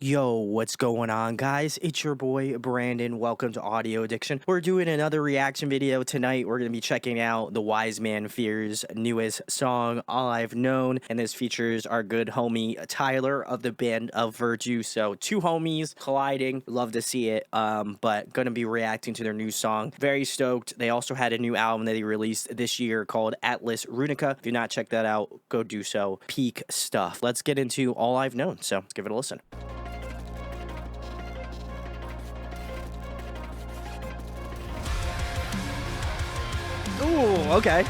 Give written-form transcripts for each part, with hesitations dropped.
Yo, what's going on, guys? It's your boy Brandon. Welcome to Audio Addiction. We're doing another reaction video tonight. We're going to be checking out the Wise Man Fear's newest song, All I've Known. And this features our good homie Tyler of the band of Virtue. So, two homies colliding. Love to see it. But going to be reacting to their new song. Very stoked. They also had a new album that they released this year called Atlas Runica. If you've not checked that out, go do so. Peak stuff. Let's get into All I've Known. So, let's give it a listen. Ooh, okay.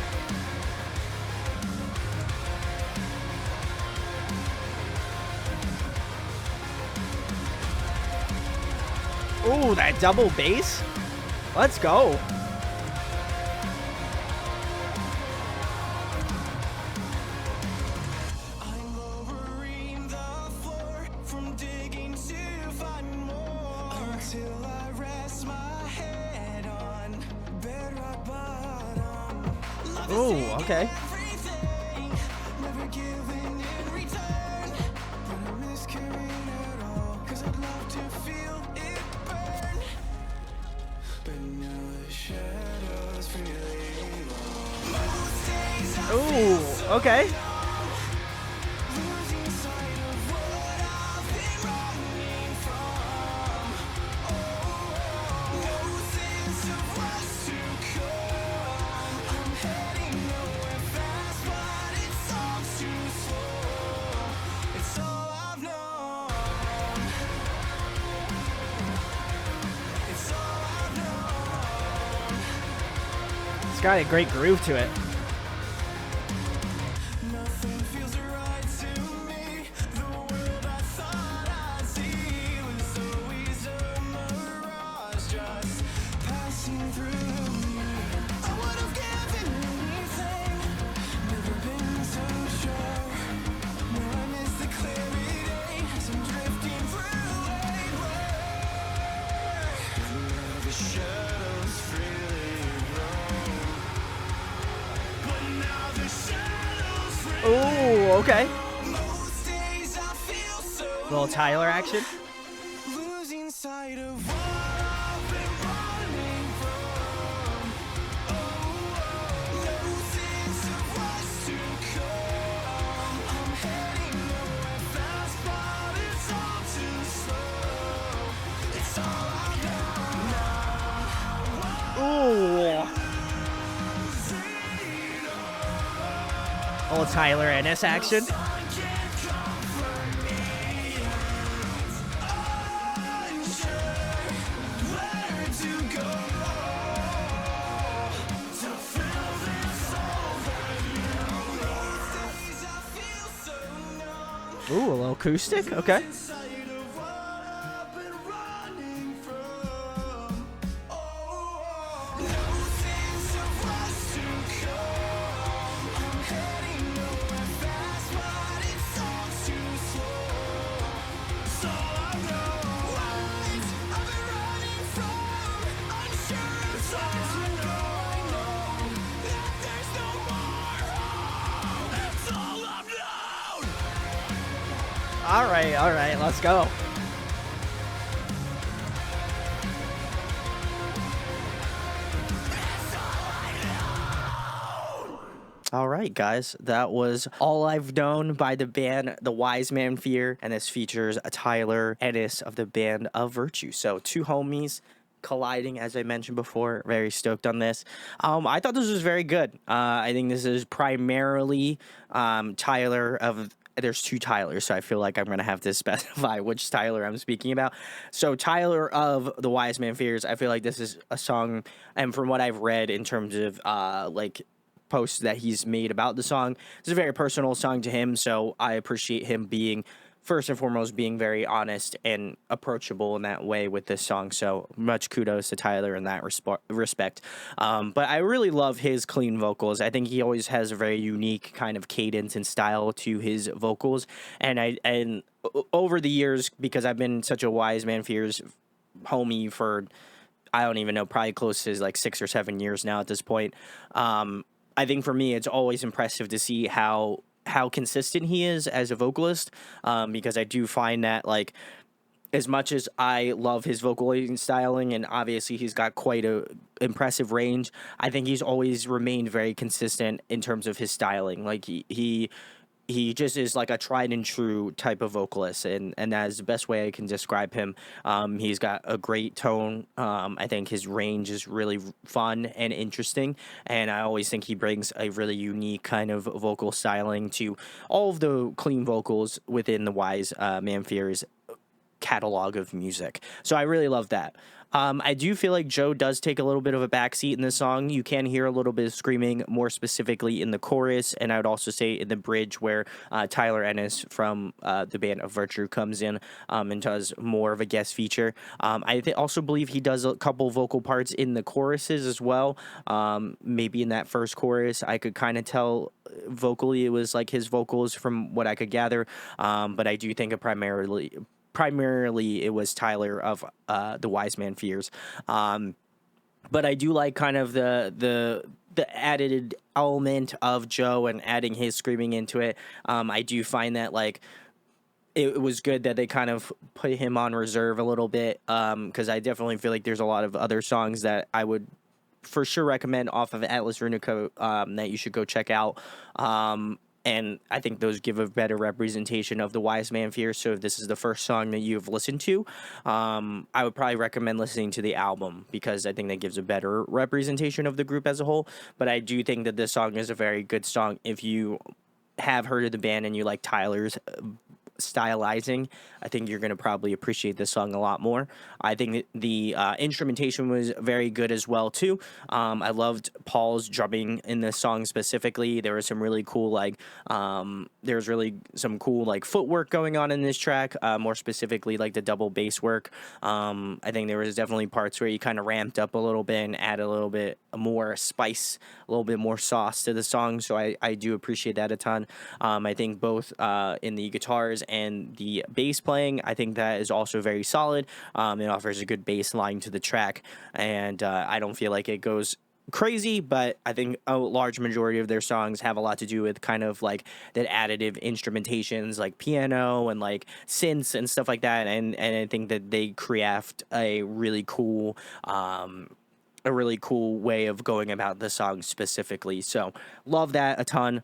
Ooh, that double bass. Let's go. I'm lowering the floor from digging to find more until I rest my head on bedrock bottom. Love is Ooh, taking okay. everything, never giving in return. But I miss caring at all, 'cause I'd love to feel it burn. But now the shadows really long. Most days I feel Ooh, okay. losing sight of what I've been running from. No sense of what's to come. I'm heading nowhere fast, but it's all too slow. It's all I've known. It's all I've known. It's got a great groove to it. Nothing feels right to me. The world I thought I'd see was always a mirage, just passing through me. I would have given anything, never been so sure. Now I miss the clarity, as I'm drifting through a blur. Now the shadows freely roam. But now the shadows freely Ooh, okay. most days I feel so Little Tyler action. losing sight of what I've been running from. No sense of what's to come. I'm heading nowhere fast, but it's all too slow. It's all I know. Ooh. Little Tyler Ennis action. Ooh, a little acoustic. Okay. All right, let's go. All right, guys, that was All I've Known by the band The Wise Man Fear, and this features Tyler Ennis of the band of Virtue. So, two homies colliding, as I mentioned before. Very stoked on this. I thought this was very good. I think this is primarily Tyler of. There's two Tylers, so I feel like I'm going to have to specify which Tyler I'm speaking about. So, Tyler of The Wise Man Fears, I feel like this is a song, and from what I've read in terms of posts that he's made about the song, it's a very personal song to him, so I appreciate him being first and foremost being very honest and approachable in that way with this song. So much kudos to Tyler in that respect. But I really love his clean vocals. I think he always has a very unique kind of cadence and style to his vocals, and over the years, because I've been such a Wise Man Fears homie for, I don't even know, probably close to like 6 or 7 years now at this point. I think for me, it's always impressive to see how consistent he is as a vocalist, because I do find that, like, as much as I love his vocal styling, and obviously he's got quite a impressive range, I think he's always remained very consistent in terms of his styling. Like he just is like a tried and true type of vocalist, and that is the best way I can describe him. He's got a great tone. I think his range is really fun and interesting, and I always think he brings a really unique kind of vocal styling to all of the clean vocals within the Wise Man Fears catalog of music. So I really love that. I do feel like Joe does take a little bit of a backseat in this song. You can hear a little bit of screaming, more specifically in the chorus, and I would also say in the bridge where Tyler Ennis from the band of Virtue comes in and does more of a guest feature. Also believe he does a couple vocal parts in the choruses as well. Maybe in that first chorus, I could kind of tell vocally it was like his vocals from what I could gather, but I do think it primarily it was Tyler of the Wise Man Fears. But I do like kind of the added element of Joe and adding his screaming into it. I do find that like it was good that they kind of put him on reserve a little bit, because I definitely feel like there's a lot of other songs that I would for sure recommend off of Atlas Runica that you should go check out. And I think those give a better representation of the Wise Man Fear. So if this is the first song that you've listened to, I would probably recommend listening to the album because I think that gives a better representation of the group as a whole. But I do think that this song is a very good song if you have heard of the band and you like Tyler's stylizing. I think you're going to probably appreciate this song a lot more. I think that the instrumentation was very good as well too. I loved Paul's drumming in this song specifically. There was some really cool there's really some cool like footwork going on in this track. More specifically, like the double bass work. I think there was definitely parts where he kind of ramped up a little bit and added a little bit more spice, a little bit more sauce to the song. So I do appreciate that a ton. I think both in the guitars and the bass playing, I think that is also very solid. It offers a good bass line to the track, and I don't feel like it goes crazy, but I think a large majority of their songs have a lot to do with kind of like that additive instrumentations like piano and like synths and stuff like that, and I think that they craft a really cool way of going about the song specifically. So love that a ton.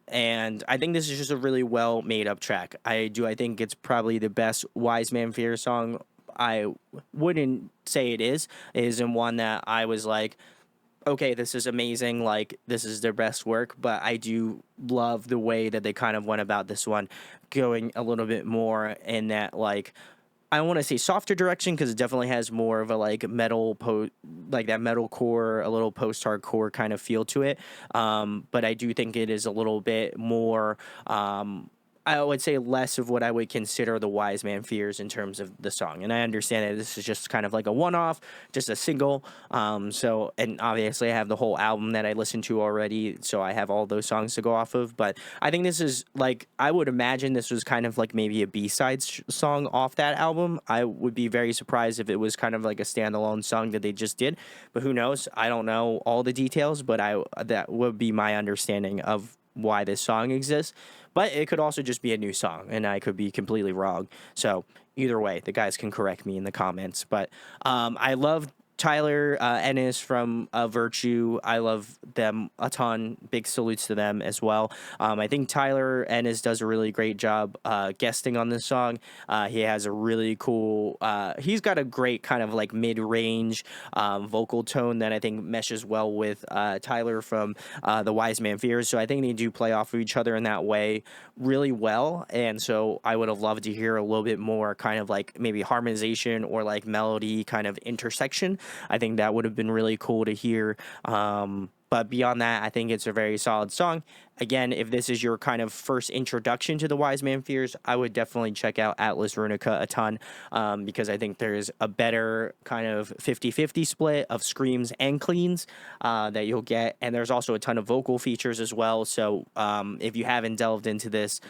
And I think this is just a really well made up track. I think it's probably the best Wise Man Fear song. I wouldn't say it is. It isn't one that I was like, okay, this is amazing. Like, this is their best work. But I do love the way that they kind of went about this one, going a little bit more in that, like, I want to say softer direction because it definitely has more of a like like that metal core, a little post hardcore kind of feel to it. But I do think it is a little bit more. I would say less of what I would consider the Wise Man Fears in terms of the song. And I understand that this is just kind of like a one-off, just a single. And obviously I have the whole album that I listened to already, so I have all those songs to go off of. But I think this is like, I would imagine this was kind of like maybe a B-side song off that album. I would be very surprised if it was kind of like a standalone song that they just did. But who knows? I don't know all the details, but that would be my understanding of why this song exists. But it could also just be a new song, and I could be completely wrong. So either way, the guys can correct me in the comments. But I love Tyler Ennis from Virtue. I love them a ton. Big salutes to them as well. I think Tyler Ennis does a really great job guesting on this song. He has a really cool, he's got a great kind of like mid-range vocal tone that I think meshes well with Tyler from the Wise Man Fears. So I think they do play off of each other in that way really well. And so I would have loved to hear a little bit more kind of like maybe harmonization or like melody kind of intersection. I think that would have been really cool to hear. But beyond that, I think it's a very solid song. Again, if this is your kind of first introduction to the Wise Man Fears, I would definitely check out Atlas Runica a ton, because I think there's a better kind of 50-50 split of screams and cleans that you'll get. And there's also a ton of vocal features as well. So if you haven't delved into this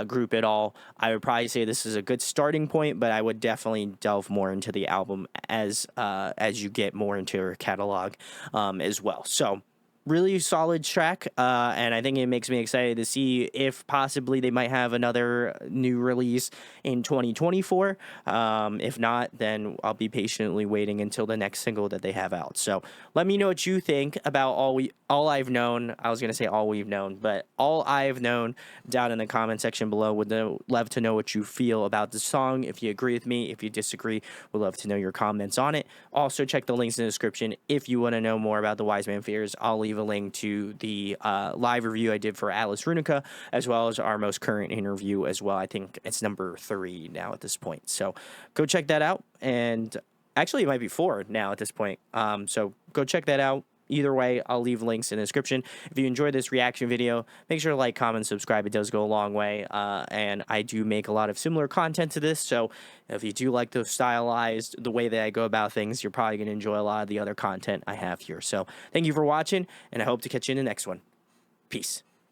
group at all, I would probably say this is a good starting point, but I would definitely delve more into the album as you get more into your catalog as well. So really solid track, and I think it makes me excited to see if possibly they might have another new release in 2024. If not, then I'll be patiently waiting until the next single that they have out. So let me know what you think about all I've known. I was gonna say all we've known, but all I've known down in the comment section below. Love to know what you feel about the song. If you agree with me, if you disagree, would love to know your comments on it. Also, check the links in the description if you want to know more about the Wise Man Fears. I'll leave a link to the live review I did for Atlas Runica, as well as our most current interview as well. I think it's number 3 now at this point. So go check that out. And actually, it might be 4 now at this point. So go check that out. Either way, I'll leave links in the description. If you enjoyed this reaction video, make sure to like, comment, subscribe. It does go a long way. And I do make a lot of similar content to this. So if you do like the stylized, the way that I go about things, you're probably going to enjoy a lot of the other content I have here. So thank you for watching, and I hope to catch you in the next one. Peace.